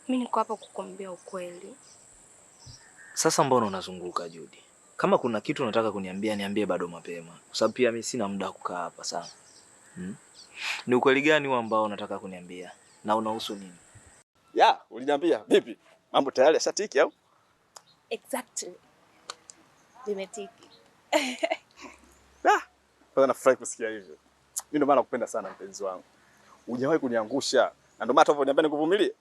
Mimi niko hapa kukuambia ukweli. Sasa mbona unazunguka Judy? Kama kuna kitu unataka kuniambia niambie bado mapema. Kwa sababu pia mimi sina muda kukaa hapa sana. Ni ukweli gani huo ambao unataka kuniambia? Na unahusu nini? Ya, uliniambia vipi? Mambo tayari yashatiki au? Exactly. Limetiki. Kwanza nafurahi kusikia hivyo. Mimi ndio maana nakupenda sana mpenzi wangu. Hujawahi kuniangusha. Na ndio maana unavyoniambia nikuvumilie.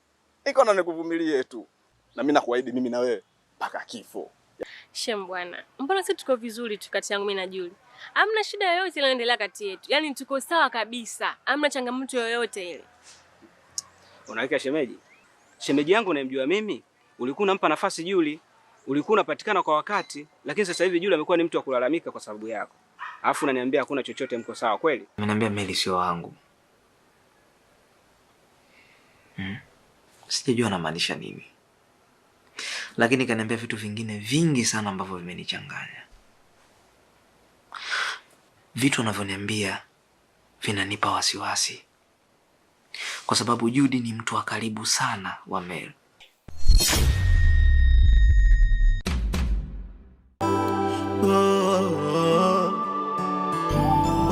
Niko na nikuvumilie tu. Na mimi nakuahidi mimi na wewe mpaka kifo. Shem bwana. Mbona sisi tuko vizuri tu kati yangu mimi na Julie? Hamna shida yoyote inaendelea kati yetu. Yaani tuko sawa kabisa. Hamna changamoto yoyote ile. Unaweka shemeji? Shemeji yangu unayemjua mimi, ulikuwa unampa nafasi Julie. Ulikuwa unapatikana kwa wakati, lakini sasa hivi Julie amekuwa ni mtu wa kulalamika kwa sababu yako. Alafu unaniambia hakuna chochote, mko sawa kweli? Ameniambia Meli sio wangu. Sijajua anamaanisha nini. Lakini kaniambia vitu vingine vingi sana ambavyo vimenichanganya. Vitu anavyoniambia vinanipa wasiwasi. Kwa sababu Judy ni mtu wa karibu sana wa Mel.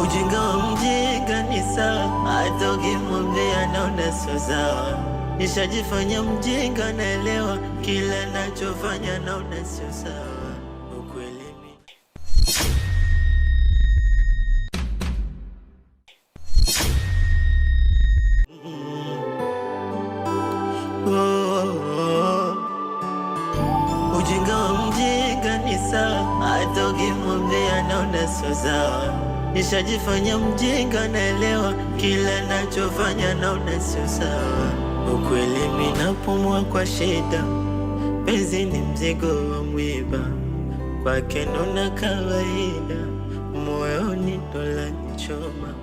Ujinga wa mjinga ni sawa, hata ukimwambia anaona sio sawa. Nishajifanya mjinga, naelewa kila nachofanya naona sio sawa. Ukweli mimi ujinga wa mjinga ni sawa, hata ukimwambia naona sio sawa. Nishajifanya mjinga, naelewa kila nachofanya naona sio sawa. Ukweli mimi napumua kwa shida, penzi ni mzigo wa mwiba, kwake naona kawaida, moyoni ndo lanichoma.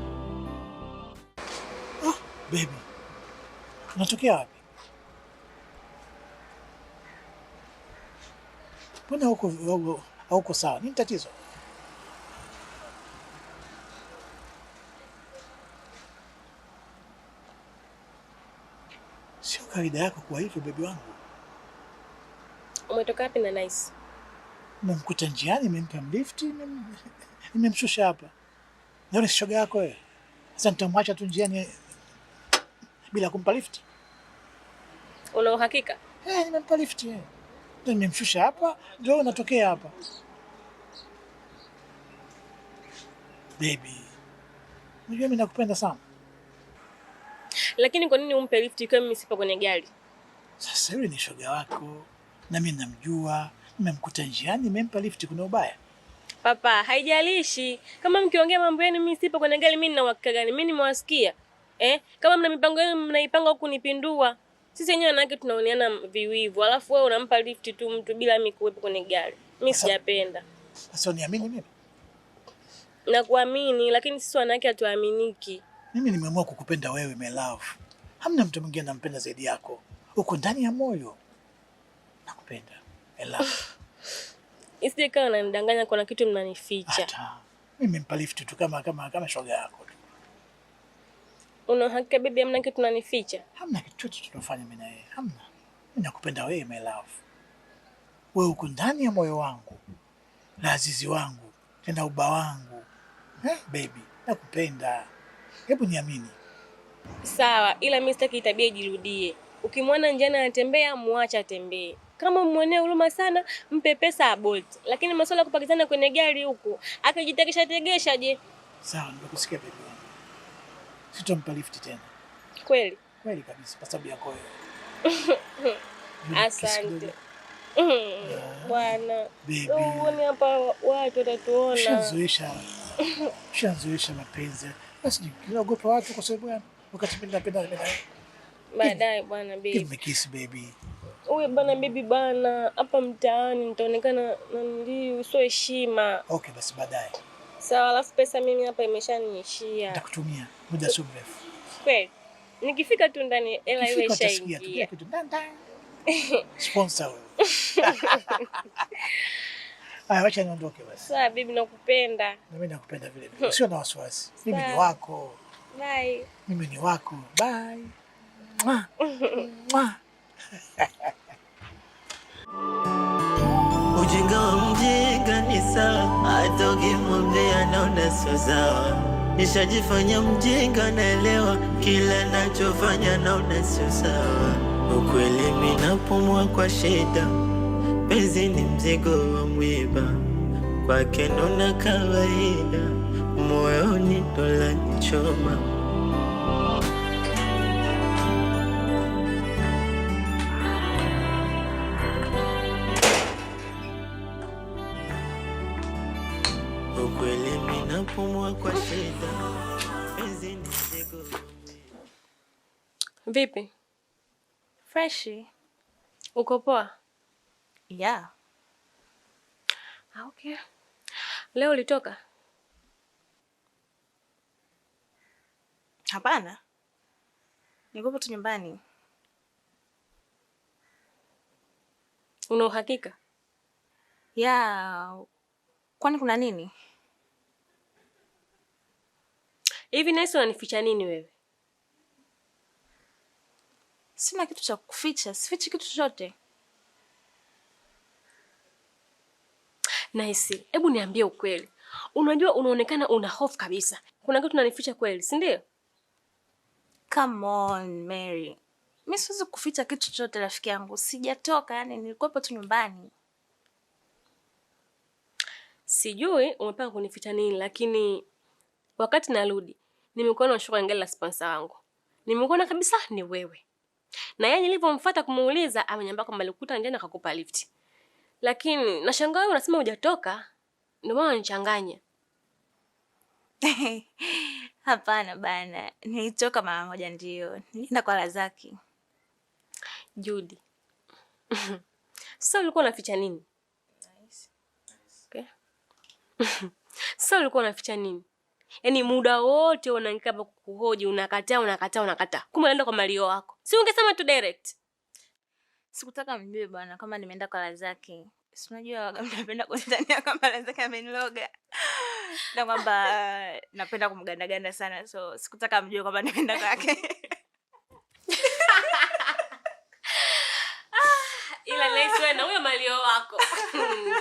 Baby, unatokea wapi? Mbona hauko sawa? Nini tatizo? Sio kawaida yako kwa hivyo baby wangu. Umetoka wapi na Nice? Nimemkuta njiani, nimempa lift, nimemshusha hapa. Leo ni shoga yako wewe. Sasa nitamwacha tu njiani bila kumpa lift? Una uhakika? Nimempa lift Ndio nimemshusha hapa, ndio unatokea hapa. Baby, unajua mimi nakupenda sana. Lakini kwa nini umpe lift ikiwa mimi sipo kwenye gari? Sasa yule ni shoga wako, na mimi namjua, nimemkuta njiani, nimempa lift, kuna ubaya? Papa, haijalishi. Kama mkiongea mambo yenu mimi sipo kwenye gari, mimi nina uhakika gani? Mimi nimewasikia. Kama mna mipango yenu mnaipanga huku nipindua. Sisi wenyewe wanawake tunaoneana viwivu. Alafu wewe unampa lift tu mtu bila mimi kuwepo kwenye gari. Mimi sijapenda. Sasa uniamini mimi? Nakuamini, lakini sisi wanawake hatuaminiki. Mimi nimeamua kukupenda wewe, my love. Hamna mtu mwingine nampenda zaidi yako. Uko ndani ya moyo. Nakupenda. I love. Isije kama unanidanganya kuna kitu mnanificha. Hata mimi nimempa lift tu kama shoga yako. Una hakika bibi, hamna kitu tunanificha? Hamna kitu chochote tunafanya mimi na yeye. Hamna. Mimi nakupenda wewe, my love. Wewe uko ndani ya moyo wangu. Na azizi wangu, tena uba wangu. Baby, nakupenda. Hebu niamini. Sawa, ila mimi sitaki tabia ijirudie. Ukimwona njiani anatembea, muache atembee. Kama muonee huruma sana, mpe pesa Bolt. Lakini masuala kupakizana kwenye gari huko, akijitegesha je? Sawa, nimekusikia baby wangu. Sitompa lift tena. Kweli? Kweli kabisa, kwa sababu yako wewe. Asante. Bwana. Baby. Uone hapa watu watatuona. Shanzoesha mapenzi. Basi niogopa watu kwa sababu gani? Wakati mimi napenda. Baadaye bwana baby. Give me kiss baby. Uwe bwana baby bana, hapa mtaani nitaonekana ndio sio heshima. Okay, basi baadaye. Sawa, alafu pesa mimi hapa imeshaniishia. Nitakutumia muda sio mrefu. Kweli? Nikifika tu ndani hela iwe shaingia. Sponsor wewe. Wacha niondoke basi. Sawa bibi, nakupenda. Na mimi nakupenda vile vile. Usio na wasiwasi. Mimi ni wako. Bye. Mimi ni wako. Bye. Mwah. Mwah. Ujinga wa mjinga ni sawa, hata ukimwambia naona sio sawa. Nishajifanya mjinga, naelewa kila nachofanya naona sio sawa. Ukweli mimi napumua kwa shida, penzi ni mzigo wa mwiba, kwake naona kawaida, moyoni ndo lanichoma. Ukweli mimi napumua kwa shida, penzi ni mzigo wa mwiba. Vipi? Freshi. Uko poa? Yeah. Okay. Leo ulitoka? Hapana. Niko tu nyumbani. Una uhakika? Yeah. Kwani kuna nini? Hivi nasi unanificha nini wewe? Sina kitu cha kuficha, sifichi kitu chochote. Nice. Hebu niambie ukweli. Unajua unaonekana una hofu kabisa. Kuna kitu unanificha kweli, si ndio? Come on, Mary. Mimi siwezi kuficha kitu chochote rafiki yangu. Sijatoka, yani nilikuwa tu nyumbani. Sijui umepanga kunificha nini, lakini wakati narudi nimekuona unashuka ngela sponsor wangu. Nimekuona kabisa ni wewe. Na yeye nilipomfuata kumuuliza ameniambia kwamba alikuta njiani akakupa lift. Lakini nashangaa wewe unasema hujatoka. Ndio maana unanichanganya. Hapana bana. Nilitoka mara moja ndio. Nilienda kwa Razaki. Judy. Sasa ulikuwa unaficha nini? Nice. Okay. Sasa ulikuwa unaficha nini? Yaani muda wote unaangaika hapa kukuhoji, unakataa. Kumbe unaenda kwa Mario wako. Si ungesema tu direct. Sikutaka mjue bwana kama nimeenda kwa Razaki. Si unajua napenda kunitania kama Razaki ameniloga. Na kwamba napenda kumgandaganda sana, so sikutaka mjue kama nimeenda kwake. Ila nice wewe na huyo Mario wako.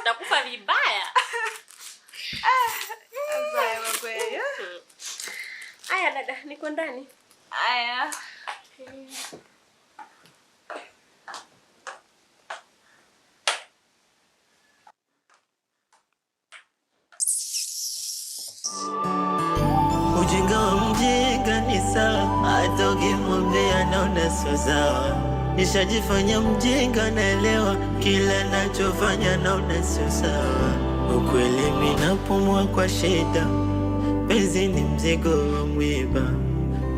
Utakufa vibaya. Mbaya kwa kweli. Aya dada, niko ndani. Aya. Ujinga wa mjinga ni sawa, hata ukimwambia naona sio sawa. Nishajifanya mjinga, naelewa kila nachofanya naona sio sawa. Ukweli mimi napumua kwa shida, penzi ni mzigo wa mwiba,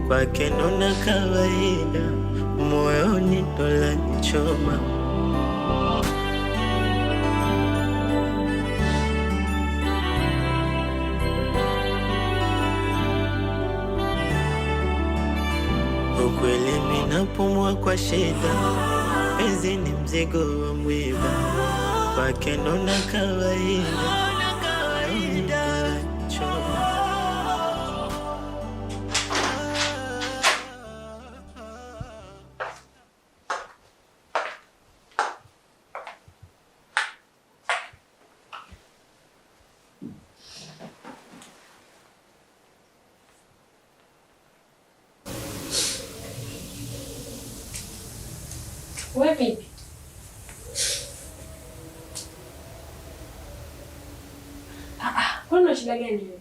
kwake naona kawaida, moyoni ndo lanichoma. Ukweli mimi napumua kwa shida, penzi ni mzigo wa mwiba, kwake naona kawaida. Wewe vipi? Kwani una shida gani wewe?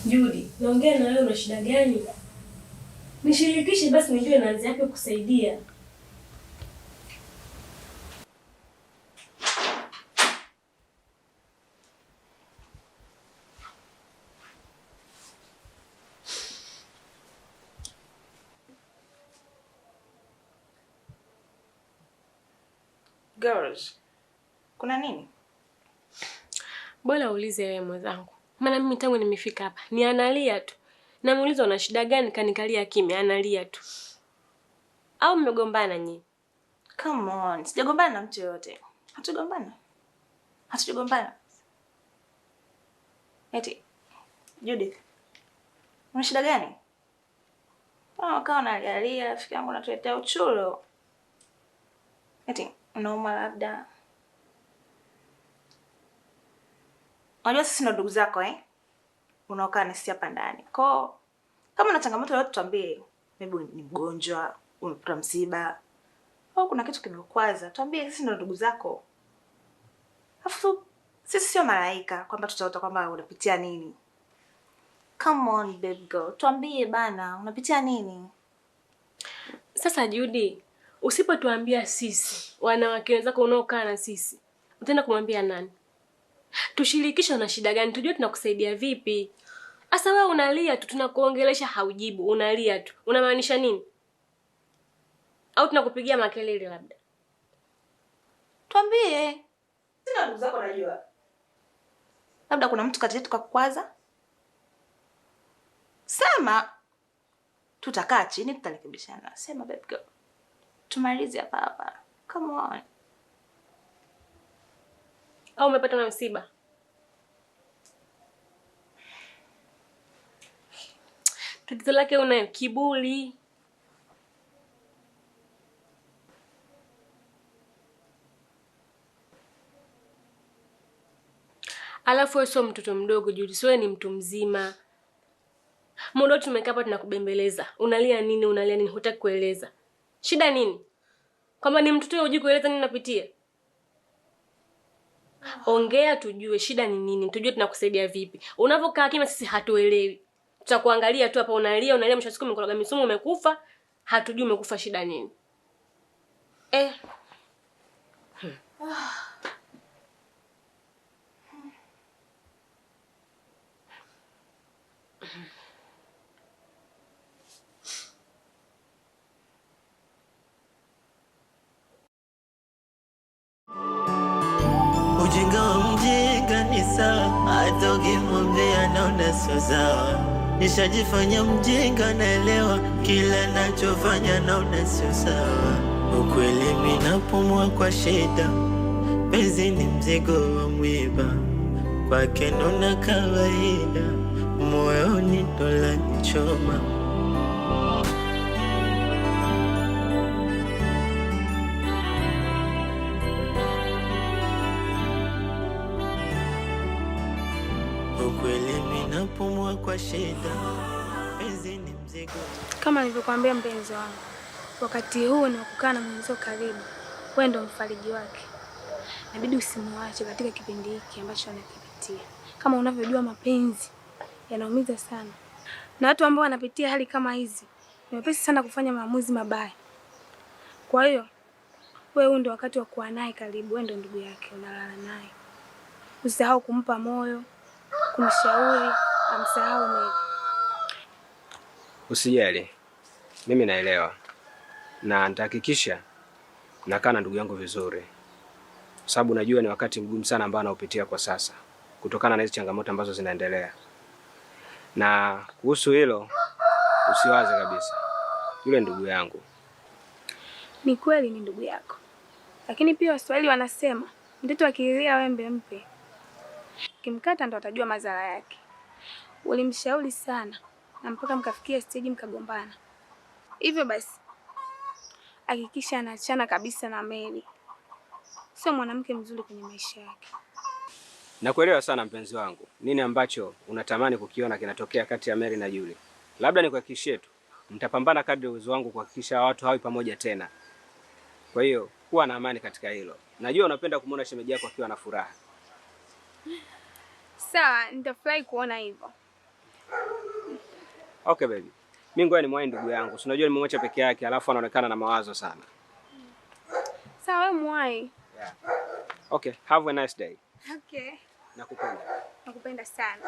Judy, naongea na wewe, una shida gani? Nishirikishe basi nijue naanza yapi kusaidia. Girls. Kuna nini? Bora uulize wewe mwenzangu. Maana mimi tangu nimefika hapa ni analia tu. Namuuliza una shida gani, kanikalia kimya, analia tu. Au mmegombana nyinyi? Come on. Sijagombana na mtu yote. Hatujagombana. Eti Judith. Una shida gani? Kama unalialia rafiki yangu natuletea uchulo. Eti unauma labda. Unajua sisi ndo ndugu zako unaokaa na sisi hapa ndani. Kwa kama una changamoto yoyote tuambie. Maybe ni mgonjwa, umepata msiba, au kuna kitu kimekwaza, tuambie, sisi ndo ndugu zako. Afu sisi sio malaika kwamba tutaota kwamba unapitia nini. Come on baby girl, tuambie bana, unapitia nini? Sasa Judy, usipotuambia sisi, wanawake wenzako unaokaa na sisi, utaenda kumwambia nani? Tushirikishe una shida gani, tujue tunakusaidia vipi. Asa wewe unalia tu, tunakuongelesha haujibu, unalia tu. Unamaanisha nini? Au tunakupigia makelele labda? Tuambie. Sina ndugu zako najua. Labda kuna mtu kati yetu kakukwaza? Sema. Tutakaa chini tutarekebishana. Sema baby girl. Tumalize hapa. Come on. Au umepata na msiba? Tatizo lake una kiburi. Alafu wewe sio mtoto mdogo Judy, wewe ni mtu mzima. Muda tumekaa hapa tunakubembeleza. Unalia nini? Hutaki kueleza. Shida nini? Kama ni mtoto hujui kueleza nini unapitia? Ongea tujue shida ni nini, tujue tunakusaidia vipi. Unavokaa kimya sisi hatuelewi. Tutakuangalia tu hapa unalia, mwisho siku umekoroga misumu umekufa, hatujui umekufa shida nini. Ujinga wa mjinga ni sawa, hata ukimwambia naona sio sawa. Nishajifanya mjinga naelewa, kila nachofanya naona sio sawa. Ukweli mimi napumua kwa shida, penzi ni mzigo wa mwiba, kwake naona kawaida, moyoni ndo lanichoma. Napumua kwa shida, penzi ni mzigo. Kama nilivyokuambia mpenzi wangu, wakati huu ni kukaa na mwenzio karibu, wewe ndio mfariji wake. Inabidi usimuache katika kipindi hiki ambacho anakipitia. Kama unavyojua mapenzi yanaumiza sana. Na watu ambao wanapitia hali kama hizi, ni wepesi sana kufanya maamuzi mabaya. Kwa hiyo, wewe ndio wakati wa kuwa naye karibu, wewe ndio ndugu yake, unalala naye. Usisahau kumpa moyo, kumshauri, amsahau mimi. Usijali. Mimi naelewa. Na nitahakikisha nakaa na ndugu yangu vizuri. Kwa sababu najua ni wakati mgumu sana ambao anaopitia kwa sasa kutokana na hizo changamoto ambazo zinaendelea. Na kuhusu hilo usiwaze kabisa. Yule ndugu yangu. Ni kweli ni ndugu yako. Lakini pia Waswahili wanasema, mtoto akilia wembe mpe. Kimkata ndo atajua madhara yake. Ulimshauri sana na mpaka mkafikia stage mkagombana. Hivyo basi hakikisha anaachana kabisa na Mary. Sio mwanamke mzuri kwenye maisha yake. Nakuelewa sana mpenzi wangu. Nini ambacho unatamani kukiona kinatokea kati ya Mary na Julie? Labda nikuhakikishie tu, nitapambana kadri uwezo wangu kuhakikisha watu hawi pamoja tena. Kwa hiyo kuwa na amani katika hilo. Najua unapenda kumuona shemeji yako akiwa na furaha. Sawa, nitafurahi kuona hivyo. Okay baby. Mimi ngoja nimwahi ndugu yangu. Unajua nimemwacha peke yake alafu anaonekana na mawazo sana. Sawa, wewe mwai. Yeah. Okay, have a nice day. Okay. Nakupenda. Nakupenda sana.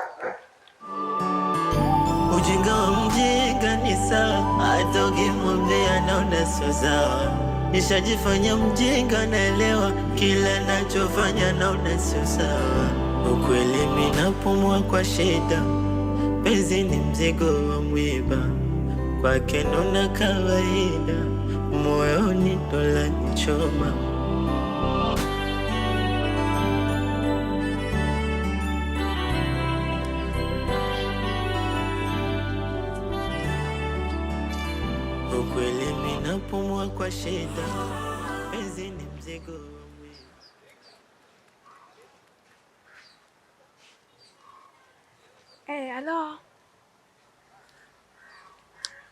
Ujinga wa mjinga ni sawa, hata ukimwambia naona sio sawa. Nishajifanya mjinga naelewa, kila nachofanya naona sio sawa. Ukweli mimi napumua kwa shida, penzi ni mzigo wa mwiba, kwake naona kawaida, moyoni ndo lanichoma. Ukweli mimi napumua kwa shida, penzi ni mzigo. Halo.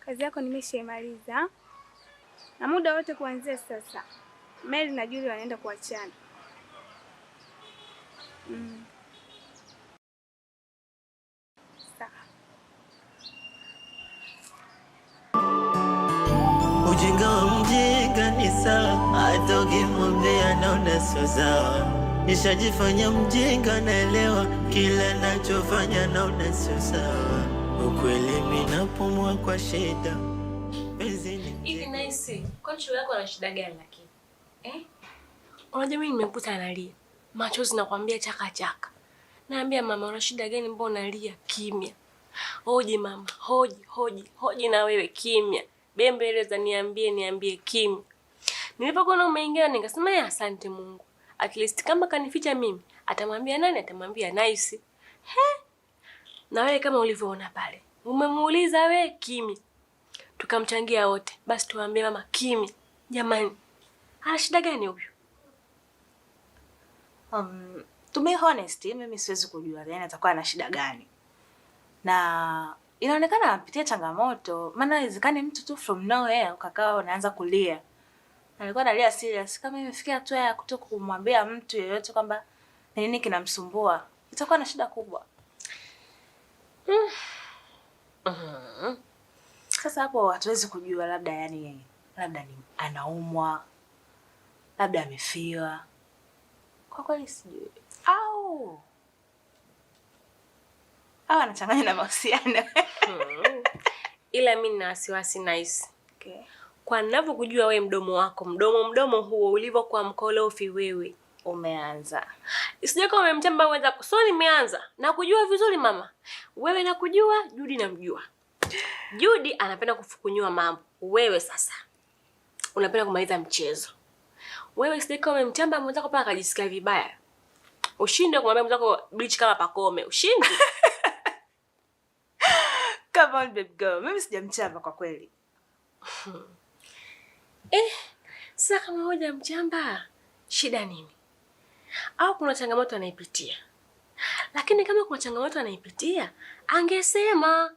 Kazi yako nimeshaimaliza. Na muda wote kuanzia sasa, Mary na Julie wanaenda kuachana. Sawa. Ujinga wa mjinga ni sawa, hata ukimwambia naona sio sawa. Nishajifanya mjinga, naelewa kila nachofanya naona sio sawa. Ukweli mimi napumua kwa shida. Hivi nice. Kwa shule yako ana shida gani lakini? Unajua mimi nimekuta analia. Machozi nakwambia chaka chaka. Naambia mama una shida gani mbona unalia kimya? Hoji mama, hoji na wewe kimya. Bembeleza niambie kimya. Nilipokuwa umeingia nikasema asante Mungu. At least kama kanificha mimi, atamwambia nani? Atamwambia nice. Na wewe kama ulivyoona pale. Umemuuliza wewe kimya. Tukamchangia wote. Basi tuambie mama kimya. Jamani. Ana shida gani huyu? To be honest, mimi siwezi kujua yani atakuwa na shida gani. Na inaonekana anapitia changamoto, maana inawezekana mtu tu from nowhere ukakaa unaanza kulia. Alikuwa analia serious. Kama imefikia hatua ya kutoka kumwambia mtu yeyote kwamba nini kinamsumbua, itakuwa na shida kubwa. Sasa hapo hatuwezi kujua, labda ni anaumwa, labda amefiwa. Kwa kweli sijui. Au anachanganya na mahusiano. Ila mimi nina wasiwasi nice. Okay. Kwa ninavyokujua wewe mdomo huo ulivyokuwa mkolofi wewe Umeanza. Sijui kama umemchamba wenzako. So nimeanza. Nakujua vizuri mama. Wewe nakujua, Judy namjua. Judy anapenda kufukunyua mambo. Wewe sasa unapenda kumaliza mchezo. Wewe sijui kama umemchamba mwenzako paka akajisikia vibaya. Ushinde kumwambia mwenzako bleach kama Pakome. Ushinde. Come on baby girl. Mimi sijamchamba kwa kweli. Sasa kama hoja mchamba, shida nini? Au kuna changamoto anaipitia? Lakini kama kuna changamoto anaipitia, angesema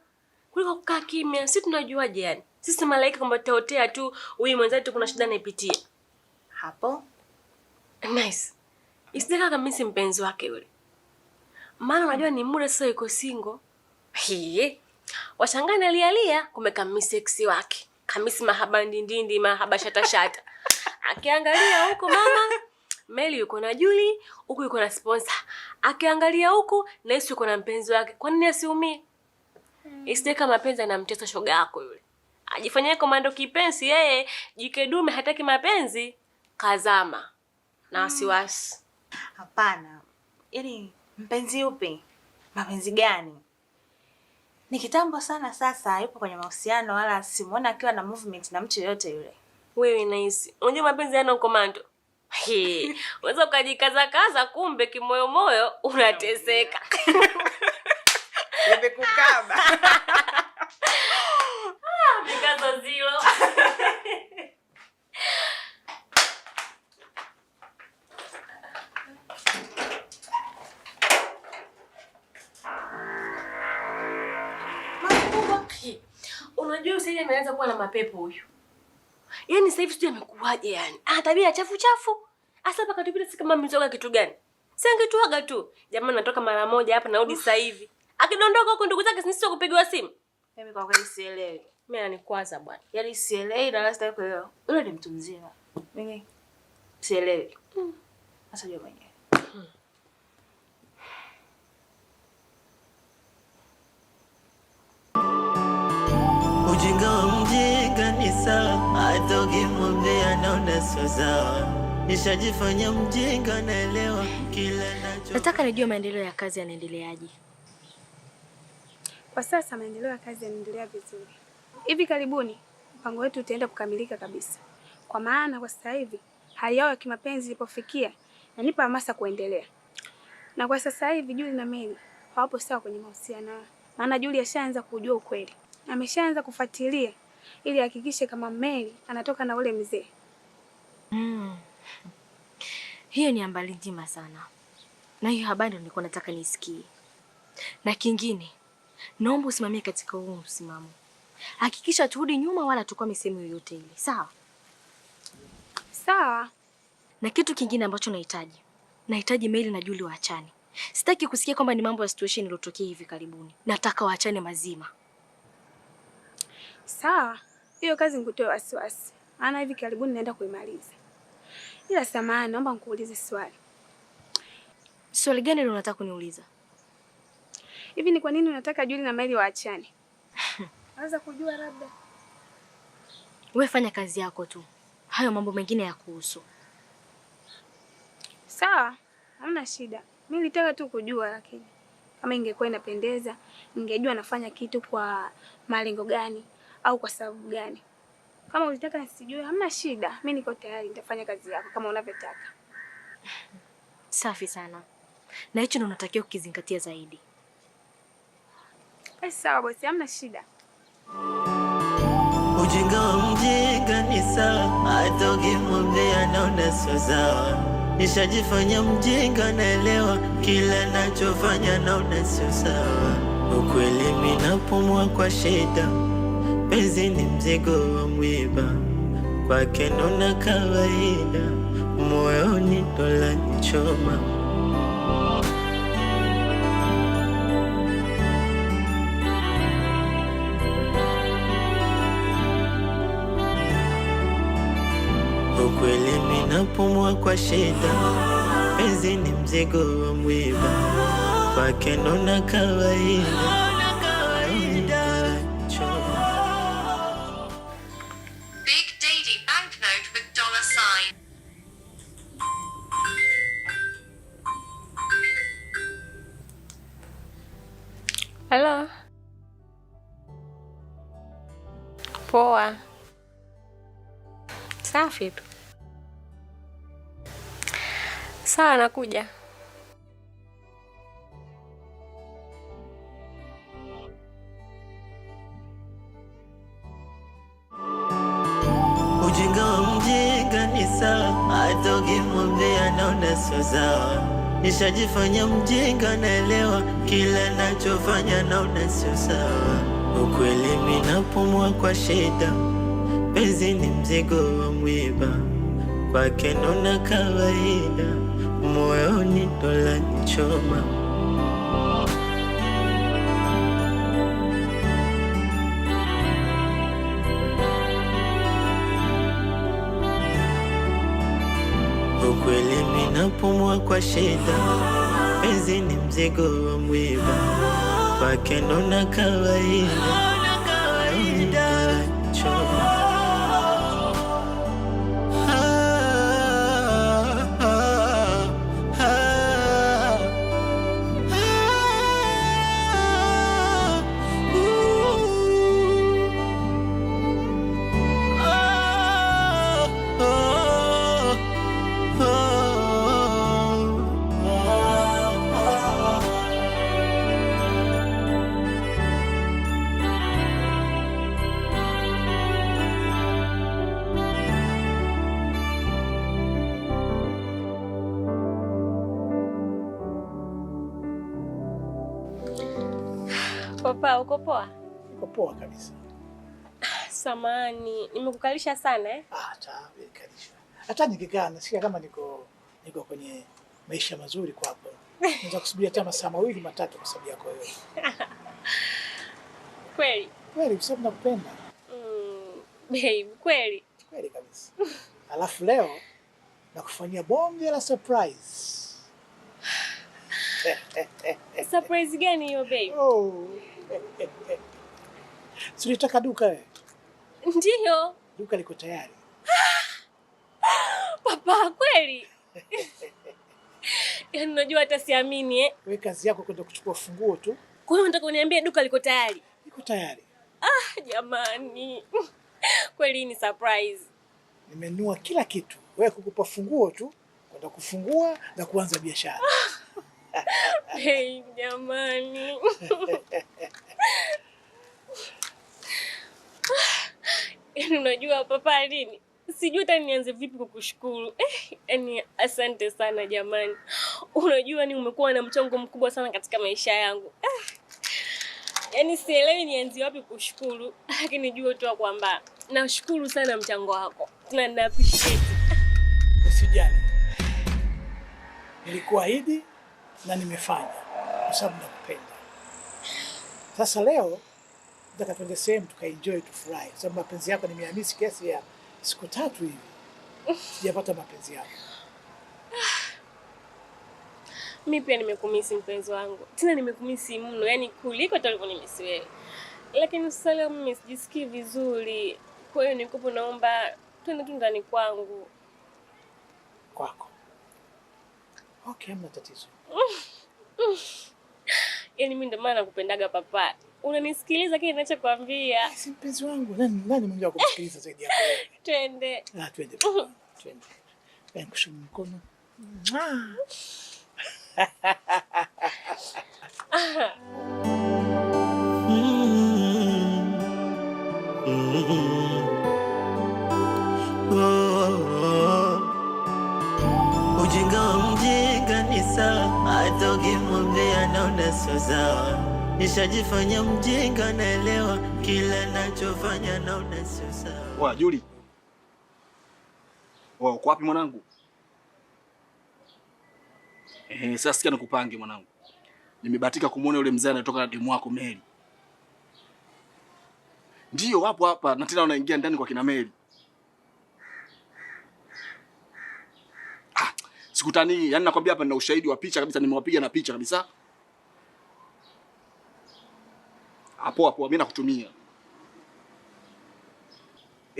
kuliko kukaa kimya. Sisi tunajuaje yani? Sisi malaika kwamba tutaotea tu huyu mwenzetu kuna shida anaipitia. Hapo. Nice. Isitaka kama mimi si mpenzi wake yule. Maana unajua ni muda sasa yuko single. Washangana alialia kumbe kamisi eksi wake. Kamisi mahaba ndindindi, mahaba shata. Akiangalia huko mama, Meli yuko na Julie, huko yuko na sponsor. Akiangalia huko, Nice yuko na mpenzi wake. Kwa nini asiumie? Isije kama mapenzi anamtesa shoga yako yule. Ajifanyie komando kipenzi yeye, jike dume hataki mapenzi, kazama. Na wasiwasi. Hapana. Yaani mpenzi upi? Mapenzi gani? Ni kitambo sana sasa yupo kwenye mahusiano, wala simuona akiwa na movement na mtu yoyote yule. Wewe Nice, unajua mapenzi yana komando. Unaweza ukajikaza kumbe kimoyo unateseka. Nimekukaba. Mikazo zilo. Unajua sasa ameanza kuwa na mapepo huyu. Yaani sasa hivi sijui amekuaje yani. Ana tabia chafu. Asa paka tupita si kama mzoga kitu gani? Si angetuaga tu. Jamani natoka mara moja hapa narudi sasa hivi. Akidondoka huko ndugu zake sisi kupigiwa simu. Mimi kwa kweli sielewi. Mimi ananikwaza bwana. Yaani sielewi na last time kwa hiyo. Yule ni mtu mzima. Mimi sielewi. Sasa jua mwenyewe. Ujinga wa mjinga ni sawa, hata ukimwambia naona sio sawa. Nishajifanya mjinga, naelewa kila nacho. Nataka nijue maendeleo ya kazi yanaendeleaje. Kwa sasa maendeleo ya kazi yanaendelea vizuri. Hivi karibuni mpango wetu utaenda kukamilika kabisa. kwa maana kwa sasa hivi hali yao ya kimapenzi ilipofikia inanipa hamasa kuendelea. Na kwa sasa hivi Juli na Mary hawapo sawa kwenye mahusiano. Maana Juli ashaanza kujua ukweli. Ameshaanza kufuatilia ili hakikishe kama Mary anatoka na ule mzee. Hiyo ni habari njema sana. Na hiyo habari ndio nilikuwa nataka nisikie. Na kingine, naomba usimamie katika huo msimamo. Hakikisha turudi nyuma wala tukwame sehemu yoyote ile. Sawa? Sawa. Na kitu kingine ambacho nahitaji Mary na Juli waachane. Sitaki kusikia kwamba ni mambo ya situation iliyotokea hivi karibuni. Nataka waachane mazima. Sawa. Hiyo kazi nikutoe wasiwasi. Maana hivi karibuni naenda kuimaliza. Ila samahani, naomba nikuulize swali. Swali gani leo unataka kuniuliza? Hivi ni kwa nini unataka Juli na Mary waachane? Naweza kujua labda. Wewe fanya kazi yako tu. Hayo mambo mengine ya kuhusu. Sawa, hamna shida. Mimi nilitaka tu kujua, lakini kama ingekuwa inapendeza, ningejua nafanya kitu kwa malengo gani au kwa sababu gani. Kama ulitaka nisijue, hamna shida. Mimi niko tayari, nitafanya kazi yako kama unavyotaka. Safi sana. Na hicho ndio unatakiwa kukizingatia zaidi. Sawa bosi, hamna shida. Ujinga wa mjinga ni sawa, hata ukimwambia naona sio sawa. Nishajifanya mjinga, naelewa kila nachofanya naona sio sawa. Ukweli mimi napumua kwa shida, penzi ni mzigo wa mwiba, kwake naona kawaida, moyoni dola nichoma. Ukweli mimi napumua kwa shida, penzi ni mzigo wa mwiba, kwake naona kawaida. Big Daddy banknote with $sign. Hello. Poa. Safi tu. Sawa, nakuja. Ujinga wa mjinga ni sawa, hata ukimwambia naona sio sawa. Nishajifanya mjinga, naelewa kila nachofanya naona sio sawa. Ukweli mimi napumua kwa shida, penzi ni mzigo wa mwiba, kwake naona kawaida, moyoni dola nichoma. Ukweli mimi napumua kwa shida, penzi ni mzigo wa mwiba, kwake naona kawaida, moyoni dola nichoma. Papa, uko poa? Niko poa kabisa. Samani, nimekukalisha sana eh? Nimekalisha. Hata nikikaa nasikia kama niko kwenye maisha mazuri kwako. Naweza kusubiri hata masaa 2 matatu kwa sababu yako wewe. Kweli? Kweli, kwa sababu nakupenda. Babe, kweli? Kweli kabisa. Alafu leo nakufanyia bonge la surprise. Surprise gani hiyo babe? Tulitaka duka wewe? Ndiyo. Duka liko tayari. Papa, kweli? Yaani unajua hata siamini eh. Wewe kazi yako kwenda kuchukua funguo tu. Kwa hiyo unataka uniambie duka liko tayari? Liko tayari. Jamani. Kweli ni surprise. Nimenunua kila kitu, wewe kukupa funguo tu kwenda kufungua na kuanza biashara. Hey, jamani. Yaani unajua papa lini? Sijui hata nianze vipi kukushukuru. Yaani asante sana jamani. Unajua ni umekuwa na mchango mkubwa sana katika maisha yangu. Yaani sielewi nianze wapi kushukuru, lakini jua tu kwamba nashukuru sana mchango wako. Na appreciate. Usijali. Nilikuahidi na nimefanya kwa sababu nakupenda. Sasa leo nataka twende sehemu tukaenjoy, tufurahi. Kwa sababu mapenzi yako nimehamisi kiasi ya siku 3 hivi. Sijapata mapenzi yako. Mimi pia nimekumisi mpenzi wangu. Tena nimekumisi mno, yani kuliko hata ulivyonimisi wewe. Lakini sasa leo mimi sijisikii vizuri. Kwa hiyo nikopo naomba twende tu ndani kwangu. Kwako. Okay, hamna tatizo. Yaani mimi ndio maana nakupendaga papa. Unanisikiliza kile ninachokuambia. Si mpenzi wangu. Nani mwingine wa kumsikiliza zaidi yako wewe? Twende. Twende. Twende. Nikushike mkono. Ujinga wa mjinga ni sawa, hata ukimwambia naona sio sawa. Nishajifanya mjinga, naelewa kila nachofanya naona sio sawa. Wa Juli. Uko wapi mwanangu? Sasa sikia nikupange mwanangu. Nimebahatika kumuona yule mzee anatoka na demu wako Mary. Ndio hapo hapa na tena unaingia ndani kwa kina Mary. Sikutani, yani nakwambia hapa nina ushahidi wa picha kabisa, nimewapiga na picha kabisa. Hapo mimi nakutumia.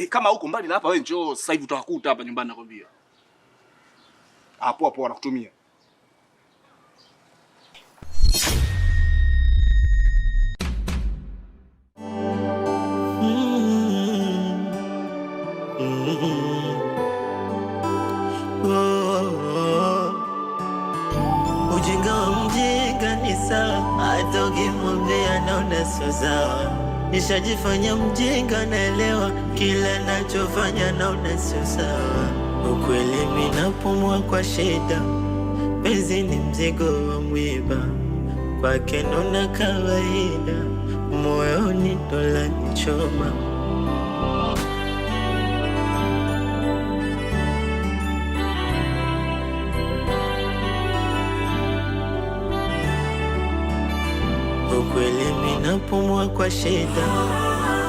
Kama huko mbali na hapa wewe njoo sasa hivi utawakuta hapa nyumbani nakwambia. Hapo nakutumia. Ujinga wa mjinga ni sawa, hata ukimwambia naona sio sawa. Nishajifanya mjinga, naelewa kila nachofanya naona sio sawa. Ukweli mimi napumua kwa shida, penzi ni mzigo wa mwiba, kwake naona kawaida, moyoni dola nichoma. Ukweli mimi napumua kwa shida,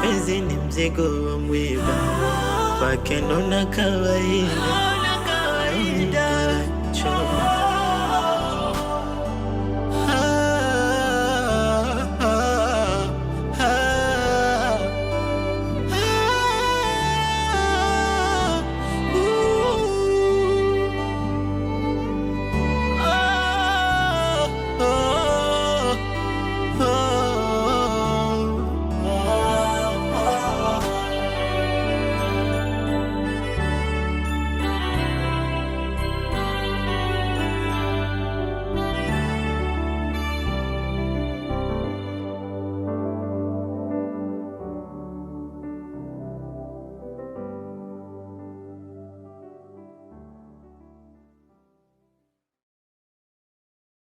penzi ni mzigo wa mwiba, kwake naona kawaida.